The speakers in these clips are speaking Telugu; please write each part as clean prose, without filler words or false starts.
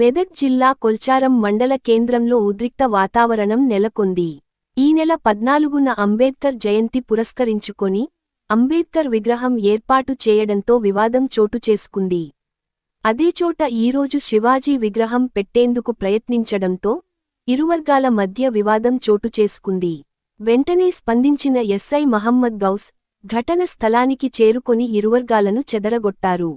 మెదక్ జిల్లా కొల్చారం మండల కేంద్రంలో ఉద్రిక్త వాతావరణం నెలకొంది. ఈ నెల 14న అంబేద్కర్ జయంతి పురస్కరించుకొని అంబేద్కర్ విగ్రహం ఏర్పాటు చేయడంతో వివాదం చోటుచేసుకుంది. అదేచోట ఈరోజు శివాజీ విగ్రహం పెట్టేందుకు ప్రయత్నించడంతో ఇరువర్గాల మధ్య వివాదం చోటుచేసుకుంది. వెంటనే స్పందించిన ఎస్ఐ మహమ్మద్ గౌస్ ఘటన స్థలానికి చేరుకొని ఇరువర్గాలను చెదరగొట్టారు.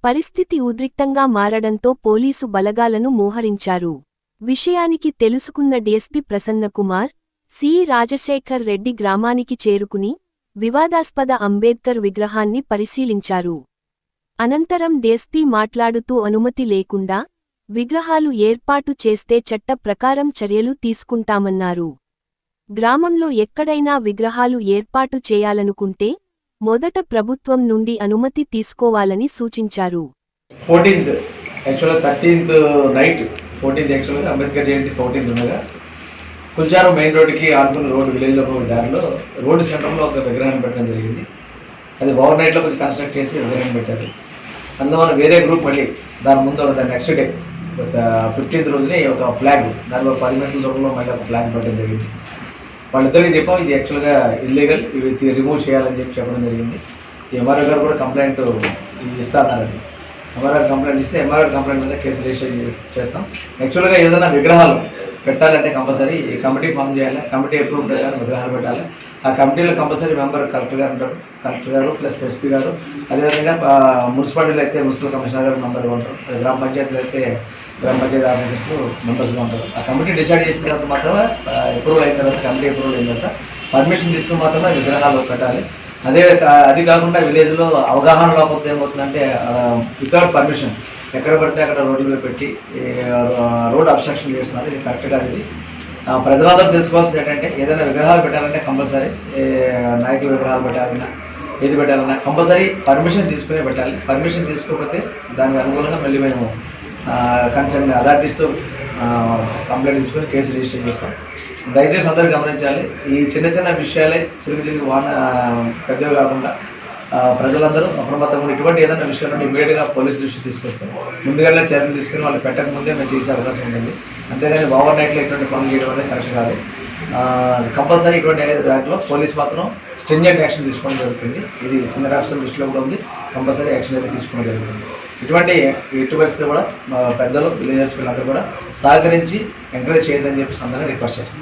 పరిస్థితి ఉద్రిక్తంగా మారడంతో పోలీసు బలగాలను మోహరించారు. విషయానికి తెలుసుకున్న డీఎస్పీ ప్రసన్నకుమార్, సి రాజశేఖర్ రెడ్డి గ్రామానికి చేరుకుని వివాదాస్పద అంబేద్కర్ విగ్రహాన్ని పరిశీలించారు. అనంతరం డీఎస్పీ మాట్లాడుతూ అనుమతి లేకుండా విగ్రహాలు ఏర్పాటు చేస్తే చట్ట ప్రకారం చర్యలు తీసుకుంటామన్నారు. గ్రామంలో ఎక్కడైనా విగ్రహాలు ఏర్పాటు చేయాలనుకుంటే మొదట ప్రభుత్వం నుండి అనుమతి తీసుకోవాలని సూచించారు. 14th యాక్చువల్గా 13th నైట్ 14th యాక్చువల్గా అంబేద్కర్ జయంతి 14th ఉండగా కుల్చారం మెయిన్ రోడ్డుకి ఆనుకున్న రోడ్డు విలేజ్లో దారిలో రోడ్డు సెంటర్లో ఒక విగ్రహాన్ని పెట్టడం జరిగింది. అది ఓవర్ నైట్లో కొంచెం కన్స్ట్రక్ట్ చేసి విగ్రహం పెట్టారు. అందువల్ల వేరే గ్రూప్ మళ్ళీ దాని ముందు దాని నెక్స్ట్ డే 15th రోజునే ఒక ఫ్లాగ్ దానిలో 10 మీటర్ల దూరంలో మళ్ళీ ఒక ఫ్లాగ్ పెట్టడం జరిగింది. వాళ్ళిద్దరికి చెప్పాం ఇది యాక్చువల్గా ఇల్లీగల్, ఇవి రిమూవ్ చేయాలని చెప్పడం జరిగింది. ఎంఆర్ఓ గారు కూడా కంప్లైంట్ ఇస్తారన్నారు. ఎంఆర్ఓ కంప్లైంట్ ఇస్తే ఎంఆర్ఓ కంప్లైంట్ మీద కేసు రిజిస్టర్ చేస్తాం. యాక్చువల్గా ఏదైనా విగ్రహాలు పెట్టాలంటే కంపల్సరీ ఈ కమిటీ ఫామ్ చేయాలి. కమిటీ అప్రూవ్ ప్రకారం విగ్రహాలు పెట్టాలి. ఆ కమిటీలో కంపల్సరీ మెంబర్ కలెక్టర్ గారు ఉంటారు. కలెక్టర్ గారు ప్లస్ ఎస్పీ గారు, అదేవిధంగా మున్సిపాలిటీలో అయితే మున్సిపల్ కమిషనర్ గారు మెంబర్గా ఉంటారు. గ్రామ పంచాయతీలో అయితే గ్రామ పంచాయతీ ఆఫీసర్స్ మెంబర్స్గా ఉంటారు. ఆ కమిటీ డిసైడ్ చేసిన తర్వాత మాత్రమే అప్రూవల్ అయిన తర్వాత కమిటీ అప్రూవల్ అయిన తర్వాత పర్మిషన్ తీసుకుని మాత్రమే విగ్రహాలు పెట్టాలి. అది కాకుండా విలేజ్లో అవగాహన లోపల ఏమవుతుందంటే వితౌట్ పర్మిషన్ ఎక్కడ పడితే అక్కడ రోడ్ల మీద పెట్టి రోడ్ అబ్స్ట్రక్షన్ చేస్తున్నారు. ఇది కరెక్ట్ కాదు. ఇది ప్రజలందరూ తెలుసుకోవాల్సింది ఏంటంటే ఏదైనా విగ్రహాలు పెట్టాలంటే కంపల్సరీ నాయకుల విగ్రహాలు పెట్టాలన్నా ఏది పెట్టాలన్నా కంపల్సరీ పర్మిషన్ తీసుకునే పెట్టాలి. పర్మిషన్ తీసుకోకపోతే దానికి అనుగుణంగా మళ్ళీ మేము కన్సర్న్ అథారిటీస్తో కంప్లైంట్ తీసుకొని కేసు రిజిస్టర్ చేస్తాం. దయచేసి అందరూ గమనించాలి. ఈ చిన్న చిన్న విషయాలే చిరుగు పెద్దవి కాకుండా ప్రజలందరూ అప్రమత్తంగా ఇటువంటి ఏదైనా విషయాలు ఇమీడియట్గా పోలీస్ దృష్టి తీసుకొస్తాం. ముందుగానే చర్యలు తీసుకుని వాళ్ళు పెట్టక ముందే మేము చేసే అవకాశం ఉంటుంది. అంతేగాని ఓవర్ నైట్లో ఇటువంటి పనులు చేయడం అనేది కరెక్ట్ కాదు. కంపల్సరీ ఇటువంటి దాంట్లో పోలీస్ మాత్రం స్ట్రింజెంట్ యాక్షన్ తీసుకోవడం జరుగుతుంది. ఇది సీనియర్ ఆఫీసర్ దృష్టిలో కూడా ఉంది. కంపల్సరీ యాక్షన్ అయితే తీసుకోవడం జరుగుతుంది. ఇటువంటి పరిస్థితి కూడా పెద్దలు విలేజర్స్ వీళ్ళందరూ కూడా సహకరించి ఎంకరేజ్ చేయొద్దని చెప్పి అందరినీ రిక్వెస్ట్ చేస్తాం.